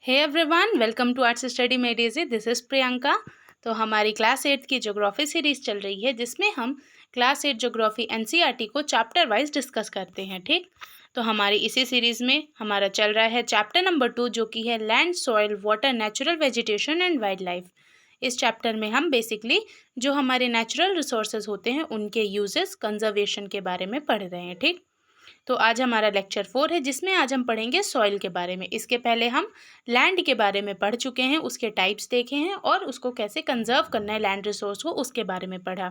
Hey everyone, welcome to arts study made easy. This is Priyanka. तो हमारी class 8 की geography series चल रही है, जिसमें हम क्लास 8 ज्योग्राफी एनसीईआरटी को चैप्टर वाइज डिस्कस करते हैं। ठीक, तो हमारी इसी सीरीज़ में हमारा चल रहा है चैप्टर नंबर 2, जो कि है land, soil, water, natural vegetation and wild life. इस चैप्टर में हम बेसिकली जो हमारे नेचुरल रिसोर्सेज होते हैं उनके यूजेस, कंजर्वेशन के बारे में पढ़ रहे हैं। ठीक, तो आज हमारा लेक्चर 4 है, जिसमें आज हम पढ़ेंगे सॉइल के बारे में। इसके पहले हम लैंड के बारे में पढ़ चुके हैं, उसके टाइप्स देखे हैं और उसको कैसे कंजर्व करना है लैंड रिसोर्स को, उसके बारे में पढ़ा।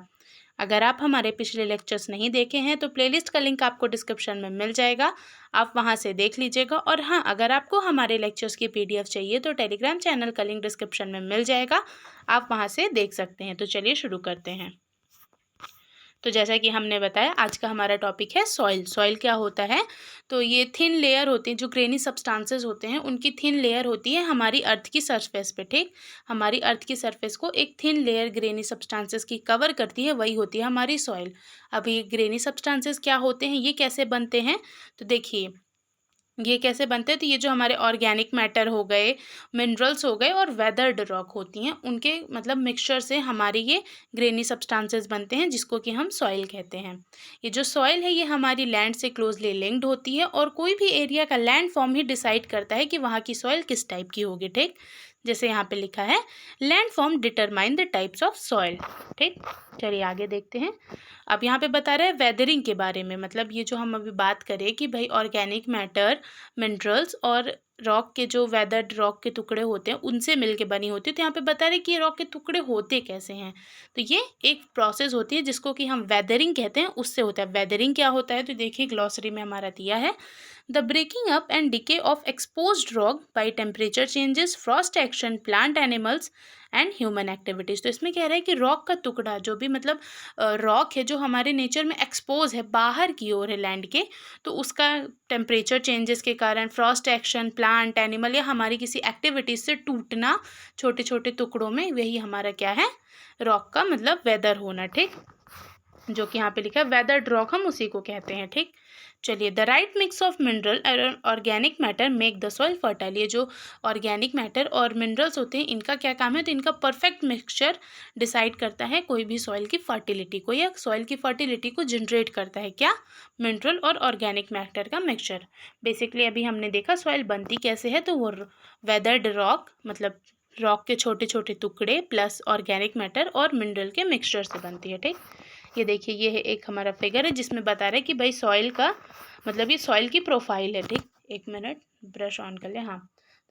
अगर आप हमारे पिछले लेक्चर्स नहीं देखे हैं तो प्लेलिस्ट का लिंक आपको डिस्क्रिप्शन में मिल जाएगा, आप वहां से देख लीजिएगा। और हाँ, अगर आपको हमारे लेक्चर्स की पीडीएफ चाहिए तो टेलीग्राम चैनल का लिंक डिस्क्रिप्शन में मिल जाएगा, आप वहां से देख सकते हैं। तो चलिए शुरू करते हैं। तो जैसा कि हमने बताया, आज का हमारा टॉपिक है सॉइल। सॉइल क्या होता है? तो ये थिन लेयर होती है, जो ग्रेनी सब्सटेंसेस होते हैं उनकी थिन लेयर होती है हमारी अर्थ की सरफेस पे। ठीक, हमारी अर्थ की सरफेस को एक थिन लेयर ग्रेनी सब्सटेंसेस की कवर करती है, वही होती है हमारी सॉइल। अब ये ग्रेनी सब्सटेंसेस क्या होते हैं, ये कैसे बनते हैं? तो देखिए, ये कैसे बनते हैं। तो ये जो हमारे ऑर्गेनिक मैटर हो गए, मिनरल्स हो गए और वेदर्ड रॉक होती हैं, उनके मतलब मिक्सचर से हमारे ये ग्रेनी सब्सटेंसेस बनते हैं, जिसको कि हम सॉइल कहते हैं। ये जो सॉइल है ये हमारी लैंड से क्लोजली लिंक्ड होती है, और कोई भी एरिया का लैंड फॉर्म ही डिसाइड करता है कि वहाँ की सॉइल किस टाइप की होगी। ठीक, जैसे यहाँ पे लिखा है, land form determine the types of soil. ठीक, चलिए आगे देखते हैं। अब यहाँ पे बता रहे हैं वेदरिंग के बारे में। मतलब ये जो हम अभी बात करें कि भाई ऑर्गेनिक मैटर, मिनरल्स और रॉक के जो वेदर्ड रॉक के टुकड़े होते हैं उनसे मिलके बनी होती है। तो यहाँ पे बता रहे कि ये रॉक के टुकड़े होते कैसे हैं। तो ये एक प्रोसेस होती है जिसको कि हम वेदरिंग कहते हैं, उससे होता है। वेदरिंग क्या होता है? तो देखिए, ग्लॉसरी में हमारा दिया है, the breaking up and decay of exposed rock by temperature changes, frost action, plant animals and human activities. तो इसमें कह रहा है कि रॉक का टुकड़ा, जो भी मतलब रॉक है जो हमारे नेचर में एक्सपोज है, बाहर की ओर है लैंड के, तो उसका टेम्परेचर चेंजेस के कारण, फ्रॉस्ट एक्शन, प्लांट एनिमल या हमारी किसी एक्टिविटीज़ से टूटना छोटे छोटे टुकड़ों में, वही हमारा क्या है, रॉक का मतलब वेदर होना। ठीक, जो कि यहाँ पे लिखा है वेदर्ड रॉक, हम उसी को कहते हैं। ठीक, चलिए, the right mix of mineral और organic matter make the soil fertile. ये जो ऑर्गेनिक मैटर और मिनरल्स होते हैं, इनका क्या काम है? तो इनका परफेक्ट मिक्सचर डिसाइड करता है कोई भी सॉइल की फर्टिलिटी को, या सॉइल की फर्टिलिटी को जनरेट करता है क्या? मिनरल और ऑर्गेनिक मैटर का मिक्सचर। बेसिकली अभी हमने देखा सॉइल बनती कैसे है, तो वो वेदर्ड रॉक मतलब रॉक के छोटे छोटे टुकड़े प्लस ऑर्गेनिक मैटर और मिनरल के मिक्सचर से बनती है। ठीक, ये देखिए, ये है एक हमारा फिगर है जिसमें बता रहा है कि भाई सॉइल का मतलब ये सॉइल की प्रोफाइल है। ठीक, एक मिनट, ब्रश ऑन कर ले। हाँ,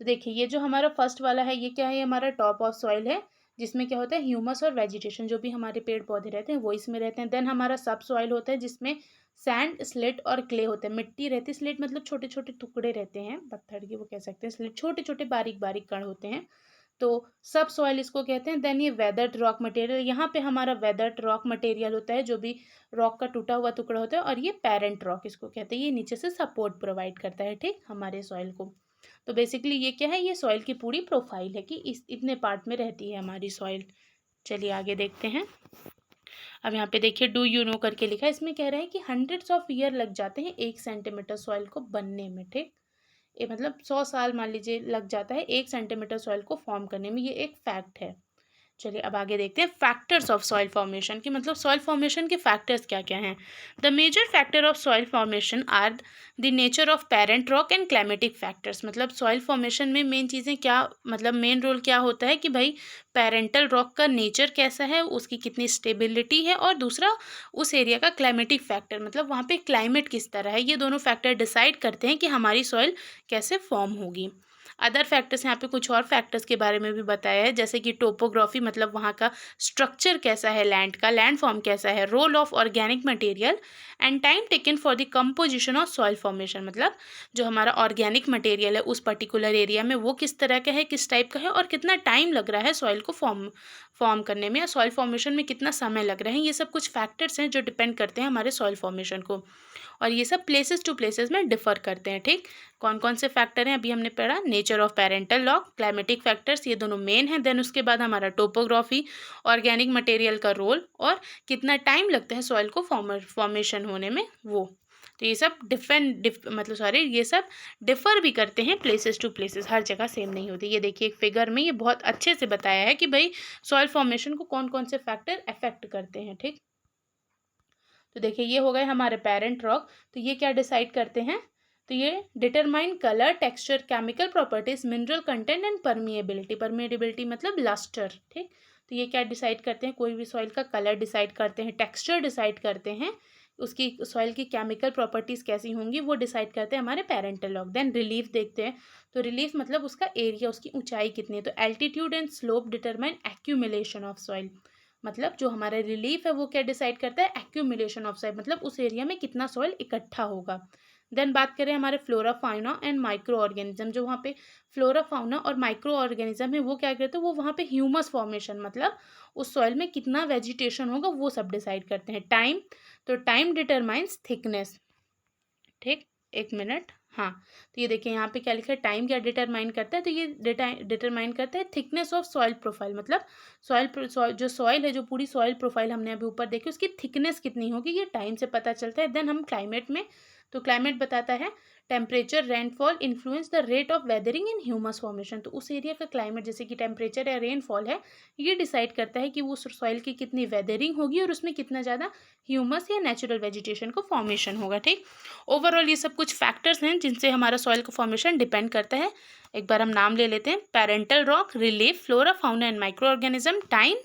तो देखिए, ये जो हमारा फर्स्ट वाला है, ये क्या है? हमारा टॉप ऑफ सॉइल है, जिसमें क्या होता है, ह्यूमस और वेजिटेशन, जो भी हमारे पेड़ पौधे रहते हैं वो इसमें रहते हैं। देन हमारा सब सॉइल होता है, जिसमें सैंड, स्लेट और क्ले होते हैं। मिट्टी रहती है, स्लेट मतलब छोटे छोटे टुकड़े रहते हैं पत्थर के, वो कह सकते हैं। स्लेट छोटे छोटे बारीक बारीक कण होते हैं, तो सब सॉइल इसको कहते हैं। देन ये वेदर्ड रॉक मटेरियल, यहाँ पे हमारा वेदर्ड रॉक मटेरियल होता है, जो भी रॉक का टूटा हुआ टुकड़ा होता है। और ये पेरेंट रॉक इसको कहते हैं, ये नीचे से सपोर्ट प्रोवाइड करता है, ठीक, हमारे सॉइल को। तो बेसिकली ये क्या है? ये सॉइल की पूरी प्रोफाइल है कि इस इतने पार्ट में रहती है हमारी सॉइल। चलिए आगे देखते हैं। अब यहाँ पे देखिए, डू यू नो करके लिखा है, इसमें कह रहा है कि हंड्रेड्स ऑफ ईयर लग जाते हैं 1 सेंटीमीटर सॉइल को बनने में। ठीक, ये मतलब 100 साल मान लीजिए लग जाता है 1 सेंटीमीटर सॉइल को फॉर्म करने में, ये एक फैक्ट है। चलिए अब आगे देखते हैं फैक्टर्स ऑफ सॉइल फॉर्मेशन की, मतलब सॉइल फॉर्मेशन के फैक्टर्स क्या क्या हैं। The major factor of soil formation are the nature of parent rock and climatic factors. मतलब सॉइल फॉर्मेशन में मेन चीज़ें क्या, मतलब मेन रोल क्या होता है कि भाई पेरेंटल रॉक का नेचर कैसा है, उसकी कितनी स्टेबिलिटी है, और दूसरा उस एरिया का क्लाइमेटिक फैक्टर, मतलब वहाँ पे क्लाइमेट किस तरह है। ये दोनों फैक्टर डिसाइड करते हैं कि हमारी सॉइल कैसे फॉर्म होगी। अदर फैक्टर्स, यहाँ पे कुछ और फैक्टर्स के बारे में भी बताया है, जैसे कि टोपोग्राफी, मतलब वहाँ का स्ट्रक्चर कैसा है, लैंड का लैंड फॉर्म कैसा है, role of organic material and time taken for the composition of soil formation. मतलब जो हमारा ऑर्गेनिक मटेरियल है उस पर्टिकुलर एरिया में वो किस तरह का है, किस टाइप का है, और कितना टाइम लग रहा है सॉइल को फॉर्म करने में, या सॉइल फॉर्मेशन में कितना समय लग रहा है। ये सब कुछ फैक्टर्स हैं जो डिपेंड करते हैं हमारे सॉइल फॉर्मेशन को, और ये सब प्लेसेस टू प्लेसेस में डिफर करते हैं। ठीक, कौन कौन से फैक्टर हैं अभी हमने पढ़ा, nature of parental rock, climatic factors, ये दोनों मेन हैं। देन उसके बाद हमारा टोपोग्राफी, ऑर्गेनिक मटेरियल का रोल, और कितना टाइम लगता है सॉइल को फॉर्मेशन होने में, वो। तो ये सब ये सब डिफ़र भी करते हैं प्लेसेस टू प्लेसेस, हर जगह सेम नहीं होती। ये देखिए एक फिगर में ये बहुत अच्छे से बताया है कि भाई सॉइल फॉर्मेशन को कौन कौन से फैक्टर अफेक्ट करते हैं, ठीक। तो देखिए ये हो गए हमारे पेरेंट रॉक। तो ये क्या डिसाइड करते हैं, तो ये determine colour, texture, chemical properties, mineral content and permeability. Permeability मतलब लस्टर, ठीक। तो ये क्या डिसाइड करते हैं, कोई भी सॉइल का कलर डिसाइड करते हैं, टेक्सचर डिसाइड करते हैं, उसकी सॉइल की केमिकल प्रॉपर्टीज़ कैसी होंगी वो डिसाइड करते हैं हमारे पेरेंटल लॉग। देन रिलीफ देखते हैं, तो रिलीफ मतलब उसका एरिया, उसकी ऊंचाई कितनी है। तो altitude and slope determine accumulation of soil, मतलब जो हमारा रिलीफ है वो क्या डिसाइड करता है, एक्यूमुलेशन ऑफ सॉइल, मतलब उस एरिया में कितना सॉइल इकट्ठा होगा। देन बात करें हमारे flora fauna and micro organism, जो वहाँ पे फ्लोरा फाउना और माइक्रो ऑर्गेनिज्म है वो क्या करते हैं, वो वहाँ पे ह्यूमस फॉर्मेशन, मतलब उस सॉइल में कितना वेजिटेशन होगा वो सब डिसाइड करते हैं। टाइम, तो टाइम डिटरमाइंस थिकनेस, ठीक। एक मिनट, हाँ। तो ये देखिए यहाँ पे क्या लिखा है, टाइम क्या डिटरमाइन करता है, तो ये डिटरमाइन करता है थिकनेस ऑफ सॉइल प्रोफाइल, मतलब जो सॉइल है, जो पूरी सॉइल प्रोफाइल हमने अभी ऊपर देखी उसकी थिकनेस कितनी होगी, ये टाइम से पता चलता है। देन हम क्लाइमेट में, तो क्लाइमेट बताता है temperature, rainfall influence the rate of weathering in humus formation. तो उस एरिया का क्लाइमेट, जैसे कि टेम्परेचर या रेनफॉल है, ये डिसाइड करता है कि वो सॉइल की कितनी वेदरिंग होगी और उसमें कितना ज़्यादा ह्यूमस या नेचुरल वेजिटेशन को फॉर्मेशन होगा, ठीक। ओवरऑल ये सब कुछ फैक्टर्स हैं जिनसे हमारा सॉइल का फॉर्मेशन डिपेंड करता है। एक बार हम नाम ले लेते हैं, parental rock, relief, flora fauna and micro organism, time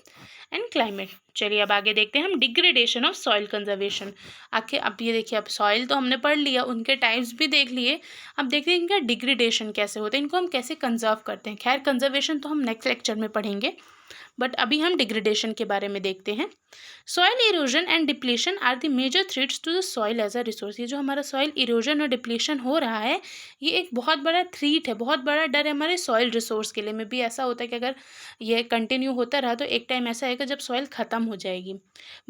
and climate. चलिए अब आगे देखते हैं हम डिग्रेडेशन ऑफ सॉइल कंजर्वेशन। आखिर अब ये देखिए, अब सॉइल तो हमने पढ़ लिया, उनके टाइप्स भी देख लिए, अब देखते हैं इनका डिग्रेडेशन कैसे होता है, इनको हम कैसे कंजर्व करते हैं। खैर कंजर्वेशन तो हम नेक्स्ट लेक्चर में पढ़ेंगे, बट अभी हम डिग्रेडेशन के बारे में देखते हैं। Soil erosion and depletion are the major threats to the soil as a resource. ये जो हमारा सॉइल इरोजन और डिप्लीशन हो रहा है, ये एक बहुत बड़ा थ्रेट है, बहुत बड़ा डर है हमारे सॉइल रिसोर्स के लिए। में भी ऐसा होता है कि अगर ये कंटिन्यू होता रहा तो एक टाइम ऐसा आएगा जब सॉइल ख़त्म हो जाएगी।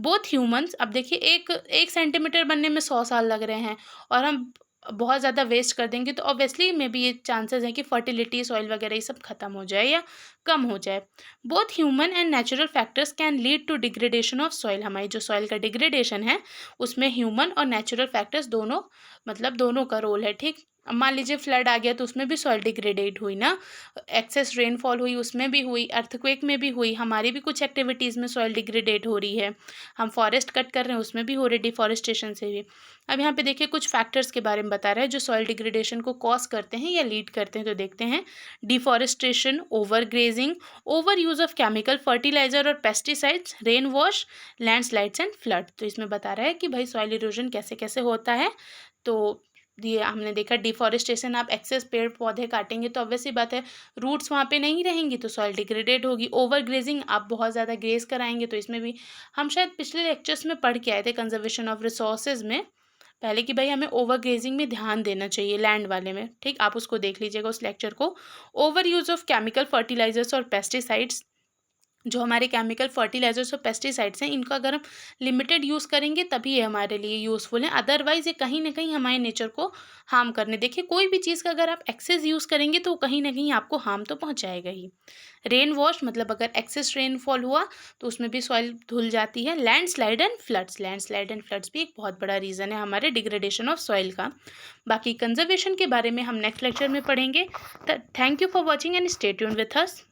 बोथ ह्यूमंस, अब देखिए एक सेंटीमीटर बनने में 100 साल लग रहे हैं और हम बहुत ज़्यादा वेस्ट कर देंगे, तो ऑब्वियसली में भी ये चांसेस हैं कि फर्टिलिटी, सॉइल वगैरह ये सब खत्म हो जाए या कम हो जाए। Both human and natural factors can lead to degradation of soil. हमारी जो सॉइल का डिग्रेडेशन है उसमें ह्यूमन और नेचुरल फैक्टर्स दोनों, मतलब दोनों का रोल है, ठीक। अब मान लीजिए फ्लड आ गया तो उसमें भी सॉइल डिग्रेडेट हुई ना, एक्सेस रेनफॉल हुई उसमें भी हुई, अर्थक्वेक में भी हुई, हमारी भी कुछ एक्टिविटीज़ में सॉइल डिग्रेडेट हो रही है, हम फॉरेस्ट कट कर रहे हैं उसमें भी हो रही, डिफॉरेस्टेशन से भी। अब यहाँ पे देखिए कुछ फैक्टर्स के बारे में बता रहा है जो सॉइल डिग्रेडेशन को कॉज करते हैं या लीड करते हैं। तो देखते हैं, deforestation, over grazing, over use of chemical fertilizer और pesticides, rain wash, landslides and flood. तो इसमें बता रहा है कि भाई सॉइल इरोजन कैसे कैसे होता है। तो ये हमने देखा डिफॉरेस्टेशन, आप एक्सेस पेड़ पौधे काटेंगे तो ऑब्वियसली बात है रूट्स वहाँ पे नहीं रहेंगी तो सॉइल डिग्रेडेट होगी। ओवर ग्रेजिंग, आप बहुत ज़्यादा ग्रेज कराएंगे तो इसमें भी हम शायद पिछले लेक्चर्स में पढ़ के आए थे कंजर्वेशन ऑफ रिसोर्सेज में पहले कि भाई हमें ओवर ग्रेजिंग में ध्यान देना चाहिए लैंड वाले में, ठीक। आप उसको देख लीजिएगा उस लेक्चर को। Over use of chemical fertilisers और पेस्टिसाइड्स, जो हमारे केमिकल फर्टिलाइजर्स और पेस्टिसाइड्स हैं इनका अगर हम लिमिटेड यूज़ करेंगे तभी ये हमारे लिए यूज़फुल हैं, अदरवाइज़ ये कहीं ना कहीं हमारे नेचर को हार्म करने। देखिए कोई भी चीज़ का अगर आप एक्सेस यूज़ करेंगे तो कहीं ना कहीं आपको हार्म तो पहुंचाएगा ही। रेन वॉश, मतलब अगर एक्सेस रेनफॉल हुआ तो उसमें भी सॉइल धुल जाती है। Landslide and floods, landslide and floods भी एक बहुत बड़ा रीज़न है हमारे डिग्रेडेशन ऑफ सॉइल का। बाकी कंजर्वेशन के बारे में हम नेक्स्ट लेक्चर में पढ़ेंगे। Thank you for watching and stay tuned with us.